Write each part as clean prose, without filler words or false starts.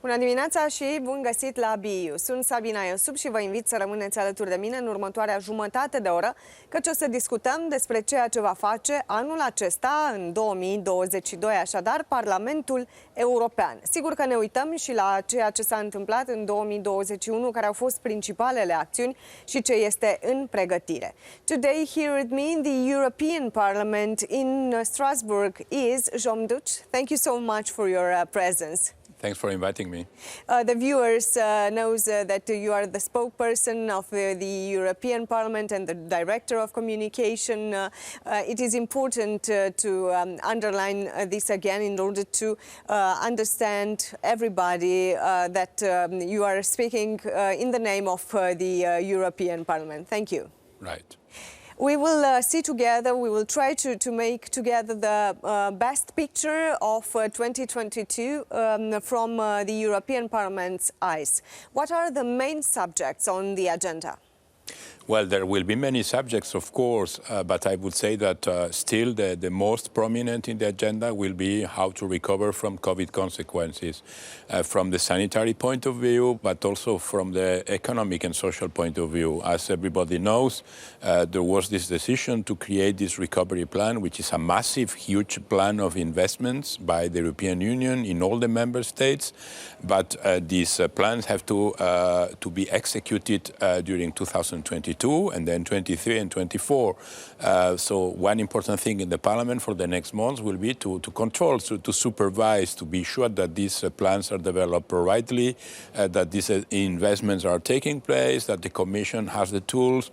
Bună dimineața și bun găsit la BU. Sunt Sabina Iosub și vă invit să rămâneți alături de mine în următoarea jumătate de oră, căci o să discutăm despre ceea ce va face anul acesta, în 2022, așadar, Parlamentul European. Sigur că ne uităm și la ceea ce s-a întâmplat în 2021, care au fost principalele acțiuni și ce este în pregătire. Today, here with me in the European Parliament in Strasbourg is Jaume Duch. Thank you so much for your presence. Thanks for inviting me. The viewers knows that you are the spokesperson of the European Parliament and the Director of Communication. It is important to underline this again in order to understand everybody that you are speaking in the name of the European Parliament. Thank you. Right. We will see together, we will try to make together the best picture of 2022 from the European Parliament's eyes. What are the main subjects on the agenda? Well, there will be many subjects, of course, but I would say that still the most prominent in the agenda will be how to recover from COVID consequences, from the sanitary point of view, but also from the economic and social point of view. As everybody knows, there was this decision to create this recovery plan, which is a massive, huge plan of investments by the European Union in all the member states, but these plans have to be executed during 2022. And then 23 and 24. So one important thing in the Parliament for the next months will be to control, to supervise, to be sure that these plans are developed rightly, that these investments are taking place, that the Commission has the tools,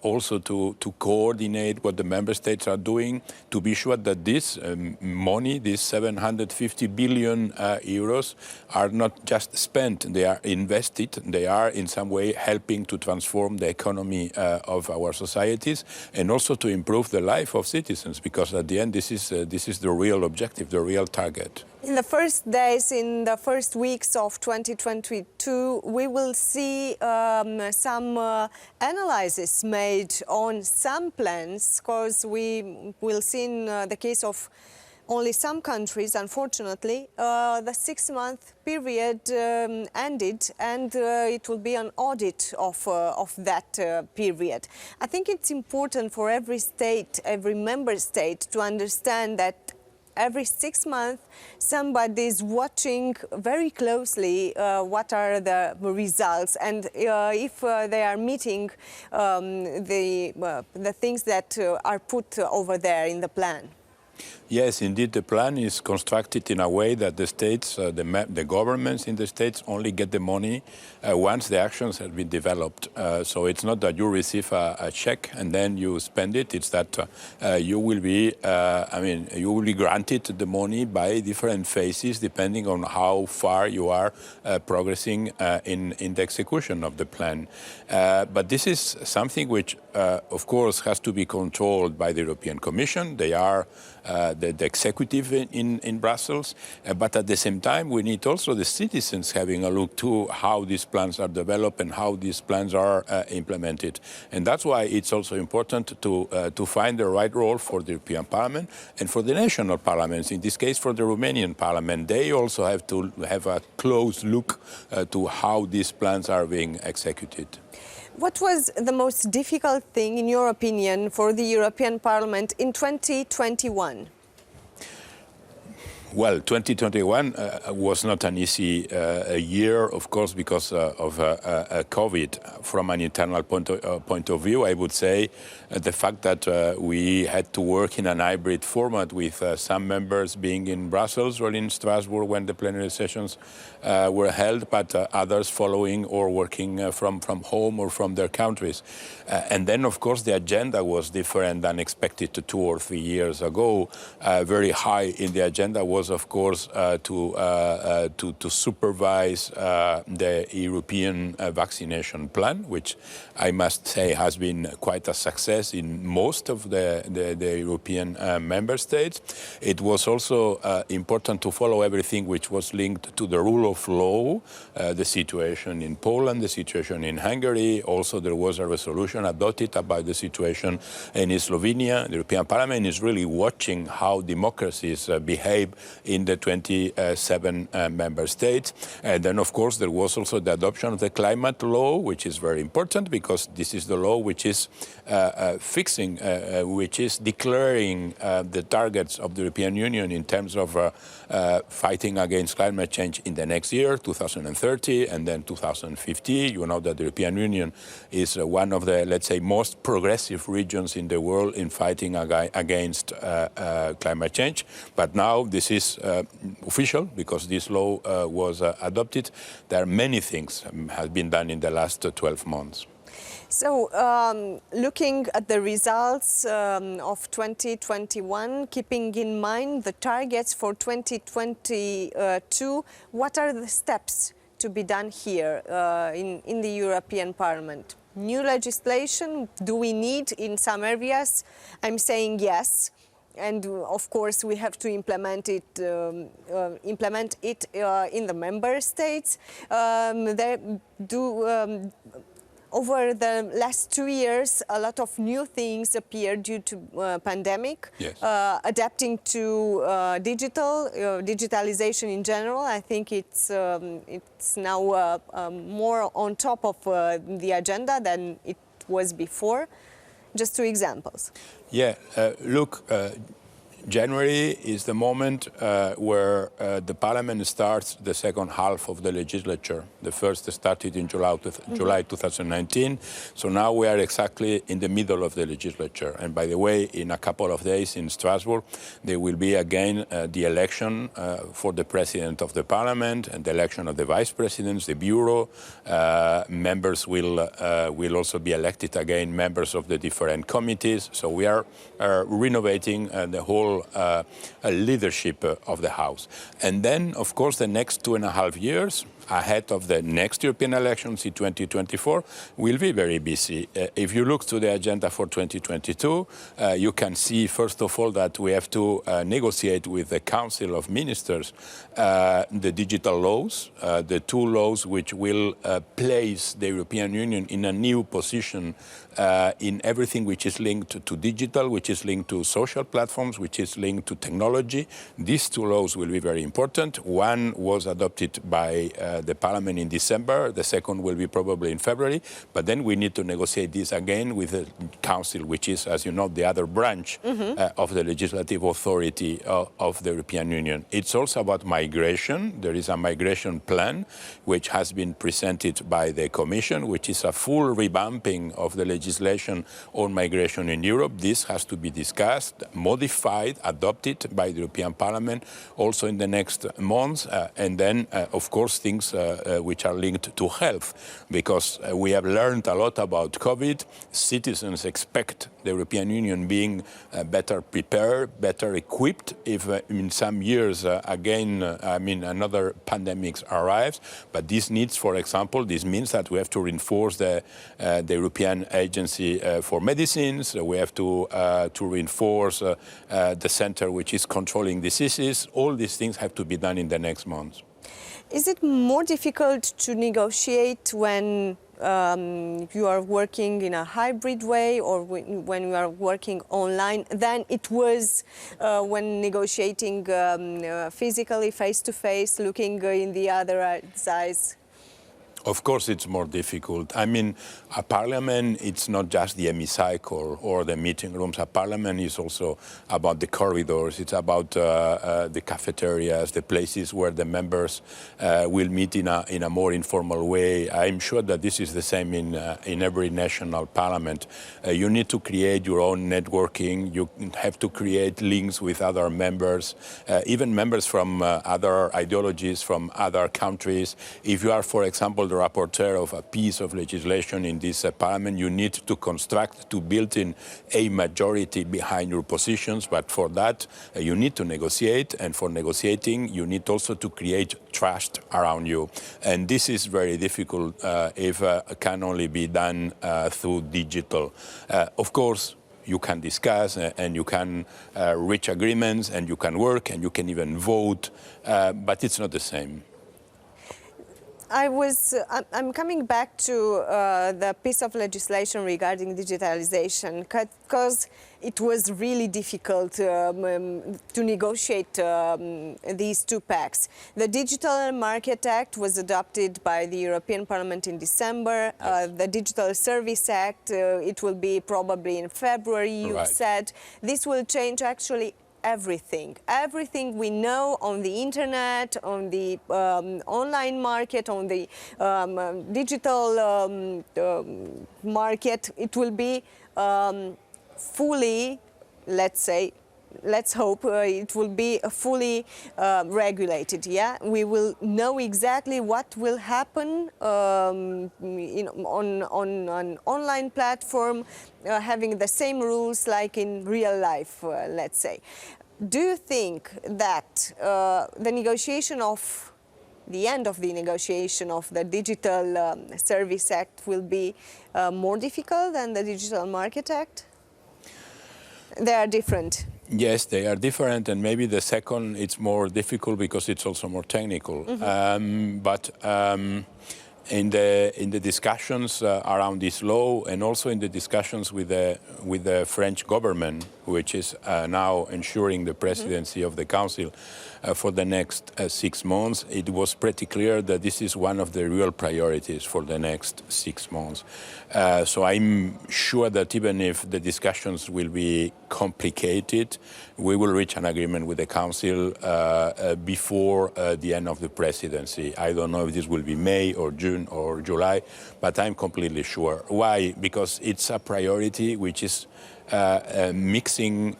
also to coordinate what the Member States are doing, to be sure that this money, these 750 billion euros, are not just spent, they are invested, they are in some way helping to transform the economy of our societies and also to improve the life of citizens, because at the end this is the real objective, the real target. In the first days, in the first weeks of 2022, we will see some analysis made on some plans, because we will see in the case of only some countries, unfortunately, the 6-month period ended, and it will be an audit of that period. I think it's important for every state, every member state, to understand that every 6 months somebody is watching very closely what are the results, and if they are meeting the things that are put over there in the plan. Yes, indeed, the plan is constructed in a way that the states, the governments in the states only get the money once the actions have been developed. So it's not that you receive a check and then you spend it. It's that you will be, you will be granted the money by different phases depending on how far you are progressing in the execution of the plan. But this is something which, of course, has to be controlled by the European Commission. They are the executive in Brussels, but at the same time we need also the citizens having a look to how these plans are developed and how these plans are implemented. And that's why it's also important to find the right role for the European Parliament and for the national parliaments. In this case, for the Romanian Parliament, they also have to have a close look to how these plans are being executed. What was the most difficult thing, in your opinion, for the European Parliament in 2021? Well, 2021 was not an easy year, of course, because of COVID. From an internal point of view, I would say the fact that we had to work in an hybrid format with some members being in Brussels or in Strasbourg when the plenary sessions were held, but others following or working from home or from their countries. And then, of course, the agenda was different than expected 2 or 3 years ago. Very high in the agenda was, of course, to supervise the European vaccination plan, which I must say has been quite a success in most of the European member states. It was also important to follow everything which was linked to the rule of law, the situation in Poland, the situation in Hungary. Also, there was a resolution adopted about the situation in Slovenia. The European Parliament is really watching how democracies behave in the 27 member states. And then, of course, there was also the adoption of the climate law, which is very important because this is the law which is fixing, which is declaring the targets of the European Union in terms of fighting against climate change in the next year, 2030, and then 2050. You know that the European Union is one of the, let's say, most progressive regions in the world in fighting against climate change. But now this is official because this law was adopted. There are many things have been done in the last 12 months. So, looking at the results of 2021, keeping in mind the targets for 2022, what are the steps to be done here in the European Parliament? New legislation, do we need in some areas? I'm saying yes. And of course, we have to implement it in the member states. Over the last 2 years, a lot of new things appeared due to pandemic. Yes. Adapting to digitalization in general, I think it's now more on top of the agenda than it was before. Just 2 examples. Yeah, look, January is the moment where the Parliament starts the second half of the legislature. The first started in July 2019, so now we are exactly in the middle of the legislature. And by the way, in a couple of days in Strasbourg, there will be again the election for the President of the Parliament and the election of the Vice Presidents, the Bureau. Members will also be elected again, members of the different committees. So we are renovating the whole leadership of the House. And then, of course, the next 2.5 years, ahead of the next European elections in 2024, will be very busy. If you look to the agenda for 2022, you can see, first of all, that we have to negotiate with the Council of Ministers the digital laws, the 2 laws which will place the European Union in a new position in everything which is linked to digital, which is linked to social platforms, which is linked to technology. These 2 laws will be very important. One was adopted by the Parliament in December. The second will be probably in February. But then we need to negotiate this again with the Council, which is, as you know, the other branch of the legislative authority of the European Union. It's also about migration. There is a migration plan which has been presented by the Commission, which is a full revamping of the legislation on migration in Europe. This has to be discussed, modified, adopted by the European Parliament also in the next months. And then, of course, things which are linked to health, because we have learned a lot about COVID. Citizens expect the European Union being better prepared, better equipped if in some years, again, another pandemic arrives. But this needs, for example, this means that we have to reinforce the European Agency for Medicines. We have to reinforce the center which is controlling diseases. All these things have to be done in the next months. Is it more difficult to negotiate when you are working in a hybrid way or when you are working online than it was when negotiating physically, face-to-face, looking in the other eyes? Of course, it's more difficult. I mean, a parliament, it's not just the hemicycle or the meeting rooms. A parliament is also about the corridors. It's about the cafeterias, the places where the members will meet in a more informal way. I'm sure that this is the same in every national parliament. You need to create your own networking. You have to create links with other members, even members from other ideologies, from other countries. If you are, for example, the rapporteur of a piece of legislation in this parliament, you need to build in a majority behind your positions. But for that, you need to negotiate. And for negotiating, you need also to create trust around you. And this is very difficult if it can only be done through digital. Of course, you can discuss and you can reach agreements and you can work and you can even vote, but it's not the same. I'm coming back to the piece of legislation regarding digitalization because it was really difficult to negotiate these two pacts. The Digital Market Act was adopted by the European Parliament in December. Yes. The Digital Service Act, it will be probably in February, you Right. said. This will change actually everything we know on the internet, on the online market, on the digital market. It will be fully, let's hope it will be fully regulated. Yeah, we will know exactly what will happen on an online platform, having the same rules like in real life, let's say. Do you think that the end of the negotiation of the Digital Service Act will be more difficult than the Digital Market Act? They are different. Yes, they are different, and maybe the second it's more difficult because it's also more technical. In the discussions around this law, and also in the discussions with the French government, which is now ensuring the presidency of the Council for the next 6 months, it was pretty clear that this is one of the real priorities for the next 6 months. So I'm sure that even if the discussions will be complicated, we will reach an agreement with the Council before the end of the presidency. I don't know if this will be May or June or July, but I'm completely sure. Why? Because it's a priority which is mixing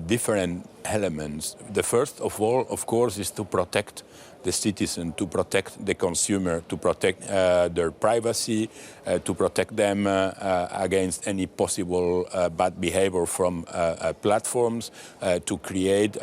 different elements. The first of all, of course, is to protect the citizen, to protect the consumer, to protect their privacy, to protect them against any possible bad behavior from platforms, to create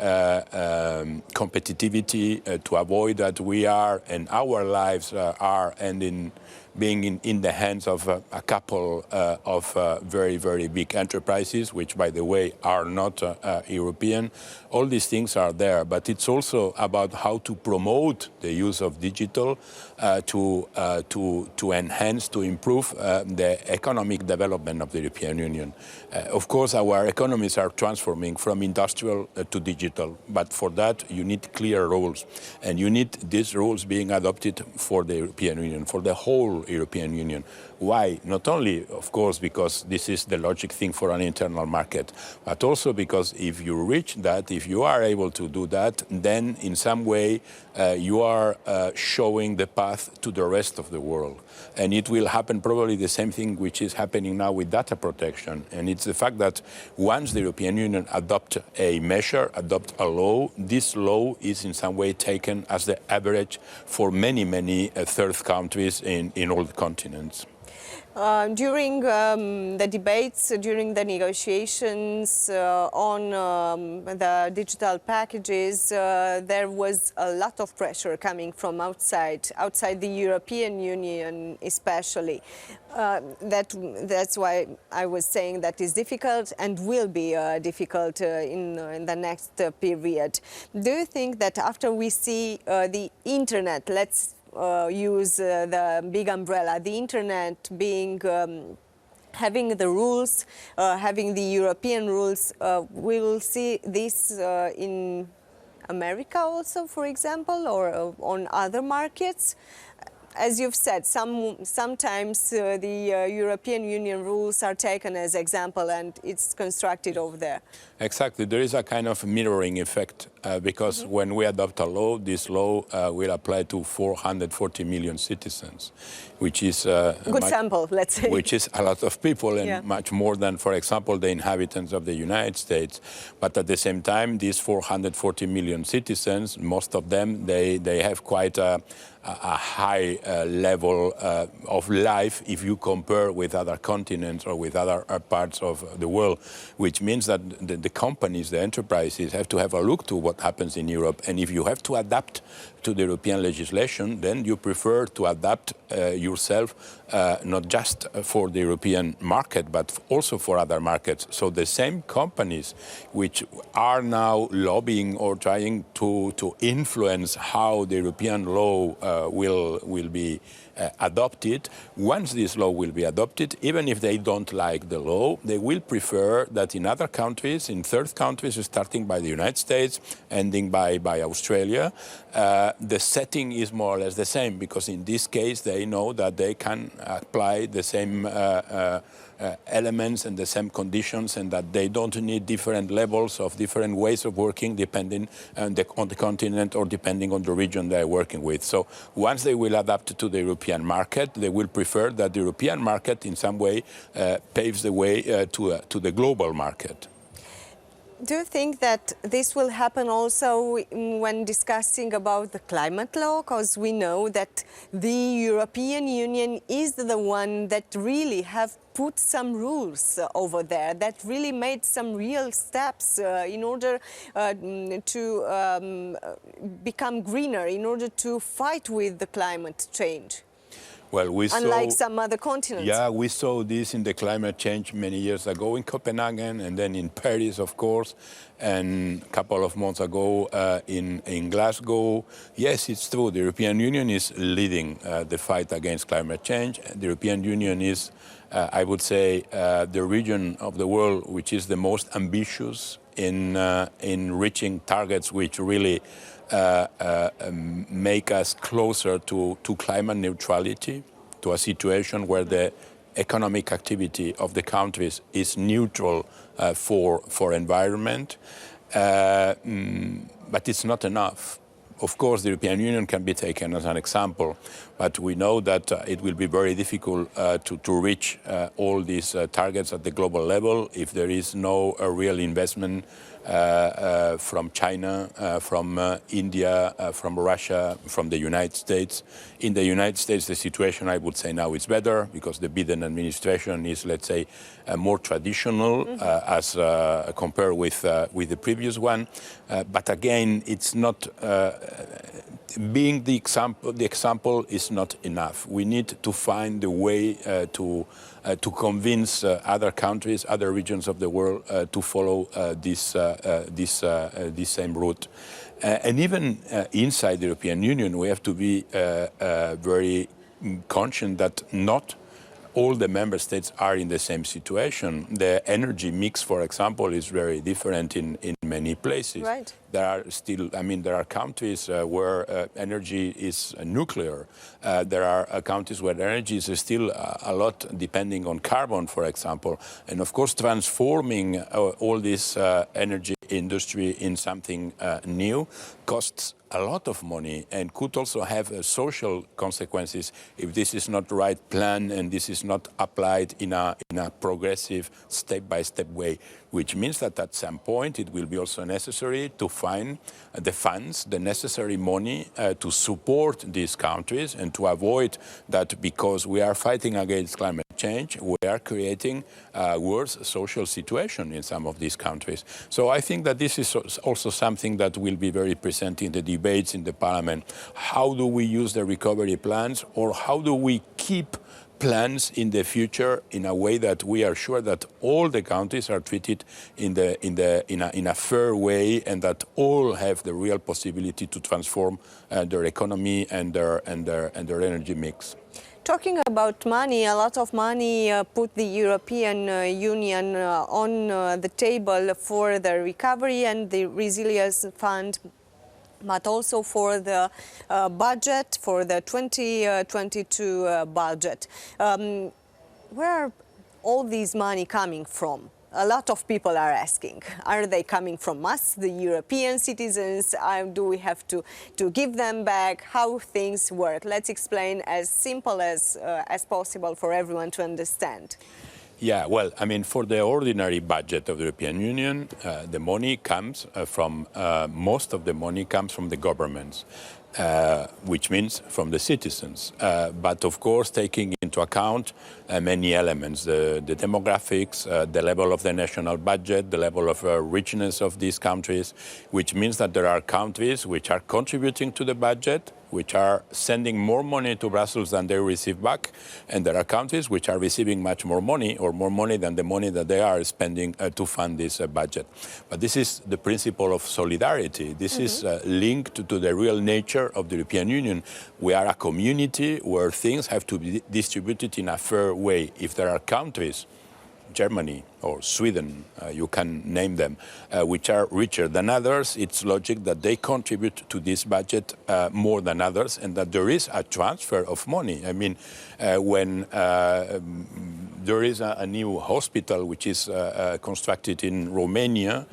competitivity, to avoid that we are and our lives are ending being in the hands of a couple of very, very big enterprises, which, by the way, are not European. All these things are there, but it's also about how to promote the use of digital to enhance, to improve the economic development of the European Union. Of course, our economies are transforming from industrial to digital, but for that you need clear rules, and you need these rules being adopted for the European Union, for the whole European Union. Why? Not only, of course, because this is the logic thing for an internal market, but also because if you reach that, if you are able to do that, then in some way you are showing the path to the rest of the world. And it will happen probably the same thing which is happening now with data protection. And it's the fact that once the European Union adopt a measure, adopt a law, this law is in some way taken as the average for many, many third countries in all the continents. During the debates, during the negotiations on the digital packages, there was a lot of pressure coming from outside the European Union especially. That's why I was saying that is difficult and will be difficult in the next period. Do you think that after we see the internet, let's use the big umbrella, the internet being having the rules, having the European rules, we will see this in America also, for example, or on other markets? As you've said, sometimes the European Union rules are taken as example and it's constructed over there. Exactly. There is a kind of mirroring effect because when we adopt a law, this law will apply to 440 million citizens, which is good sample, let's say. Which is a lot of people and much more than, for example, the inhabitants of the United States. But at the same time, these 440 million citizens, most of them, they have quite a high level of life if you compare with other continents or with other parts of the world, which means that the companies, the enterprises have to have a look to what happens in Europe. And if you have to adapt to the European legislation, then you prefer to adapt yourself not just for the European market, but also for other markets. So the same companies which are now lobbying or trying to influence how the European law will be adopted, once this law will be adopted, even if they don't like the law, they will prefer that in other countries, in third countries, starting by the United States, ending by Australia, the setting is more or less the same, because in this case they know that they can apply the same elements and the same conditions, and that they don't need different levels of different ways of working depending on the continent or depending on the region they are working with. So once they will adapt to the European market, they will prefer that the European market in some way paves the way to the global market. Do you think that this will happen also when discussing about the climate law? Because we know that the European Union is the one that really have put some rules over there, that really made some real steps in order to become greener, in order to fight with the climate change. Well, unlike some other continents. Yeah, we saw this in the climate change many years ago in Copenhagen, and then in Paris, of course, and a couple of months ago in Glasgow. Yes, it's true. The European Union is leading the fight against climate change. The European Union is, I would say, the region of the world which is the most ambitious in reaching targets which really make us closer to climate neutrality, to a situation where the economic activity of the countries is neutral for environment. But it's not enough. Of course, the European Union can be taken as an example, but we know that it will be very difficult to reach all these targets at the global level if there is no real investment from China, from India, from Russia, from the United States. In the United States, the situation, I would say now is better because the Biden administration is, let's say, more traditional as compared with the previous one. But again, it's not being the example is not enough. We need to find a way to convince other countries, other regions of the world to follow this same route. And even inside the European Union, we have to be very conscious that not all the member states are in the same situation. The energy mix, for example, is very different in many places. Right. There are still, there are countries where energy is nuclear. There are countries where energy is still a lot depending on carbon, for example. And of course, transforming all this energy industry in something new costs a lot of money and could also have social consequences if this is not the right plan and this is not applied in a progressive, step-by-step way, which means that at some point it will be also necessary to find the funds, the necessary money to support these countries and to avoid that because we are fighting against climate change, we are creating a worse social situation in some of these countries. So I think that this is also something that will be very present in the debates in the Parliament. How do we use the recovery plans, or how do we keep plans in the future in a way that we are sure that all the countries are treated in a fair way and that all have the real possibility to transform their economy and their energy mix. Talking about money, a lot of money put the European Union on the table for the recovery and the resilience fund, but also for the budget, for the 2022 budget. Where are all these money coming from? A lot of people are asking, are they coming from us, the European citizens? Do we have to give them back? How things work? Let's explain as simple as possible for everyone to understand. Yeah, well, for the ordinary budget of the European Union, the money comes from, most of the money comes from the governments, which means from the citizens. But of course, taking into into account many elements, the demographics, the level of the national budget, the level of richness of these countries, which means that there are countries which are contributing to the budget, which are sending more money to Brussels than they receive back, and there are countries which are receiving much more money, or more money than the money that they are spending to fund this budget. But this is the principle of solidarity. This is linked to the real nature of the European Union. We are a community where things have to be distributed in a fair way. If there are countries, Germany or Sweden, you can name them, which are richer than others, it's logic that they contribute to this budget more than others, and that there is a transfer of money. I mean, when there is a new hospital which is constructed in Romania,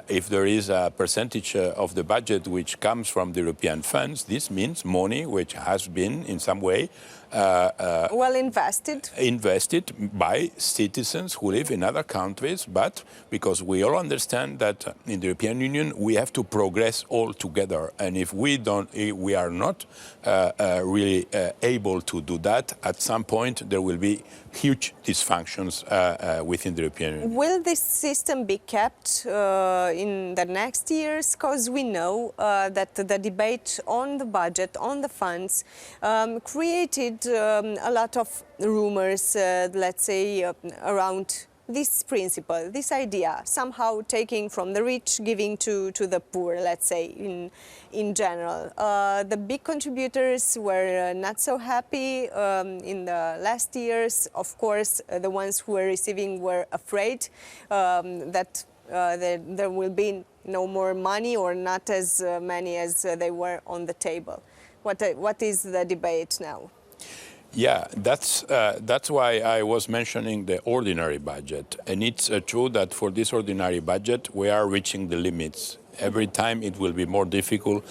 if there is a percentage of the budget which comes from the European funds, this means money which has been in some way well invested by citizens who live in other countries, but because we all understand that in the European Union we have to progress all together, and if we are not really able to do that, at some point there will be huge dysfunctions within the European Union. Will this system be kept in the next years? Because we know that the debate on the budget, on the funds, created a lot of rumors, let's say, around this principle, this idea, somehow taking from the rich, giving to the poor, let's say, in general. The big contributors were not so happy in the last years. Of course, the ones who were receiving were afraid that there will be no more money, or not as many as they were on the table. What is the debate now? Yeah, that's why I was mentioning the ordinary budget. And it's true that for this ordinary budget, we are reaching the limits. Every time it will be more difficult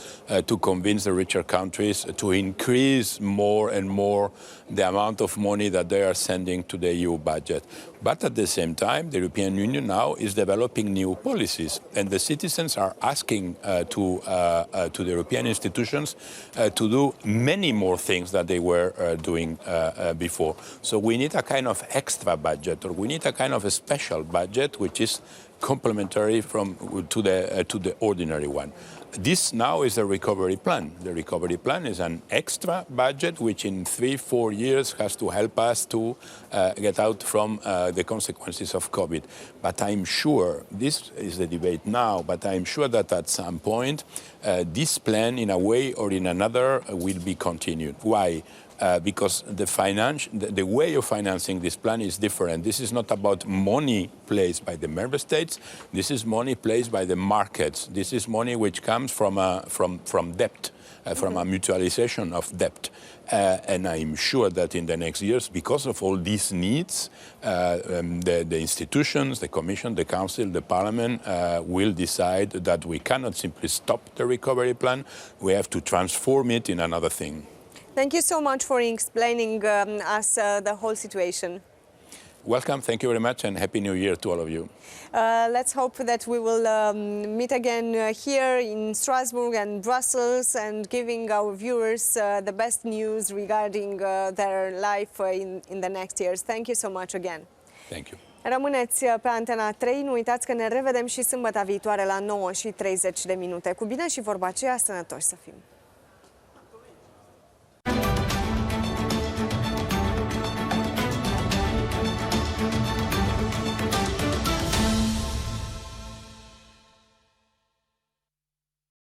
to convince the richer countries to increase more and more the amount of money that they are sending to the EU budget. But at the same time, the European Union now is developing new policies, and the citizens are asking to the European institutions to do many more things that they were doing before. So we need a kind of extra budget, or we need a kind of a special budget which is complementary to the ordinary one. This now is the recovery plan. The recovery plan is an extra budget which in 3-4 years has to help us to get out from the consequences of COVID. But I'm sure, this is the debate now, but I'm sure that at some point this plan in a way or in another will be continued. Why? Because the way of financing this plan is different. This is not about money placed by the member states. This is money placed by the markets. This is money which comes from debt, from a mutualization of debt. And I'm sure that in the next years, because of all these needs, the institutions, the Commission, the Council, the Parliament will decide that we cannot simply stop the recovery plan. We have to transform it in another thing. Thank you so much for explaining us the whole situation. Welcome, thank you very much, and Happy New Year to all of you. Let's hope that we will meet again here in Strasbourg and Brussels, and giving our viewers the best news regarding their life in the next years. Thank you so much again. Thank you. Rămâneți pe Antena 3, nu uitați că ne revedem și sâmbătă viitoare la 9:30. Cu bine și vorba aceea, sănătoși să fim!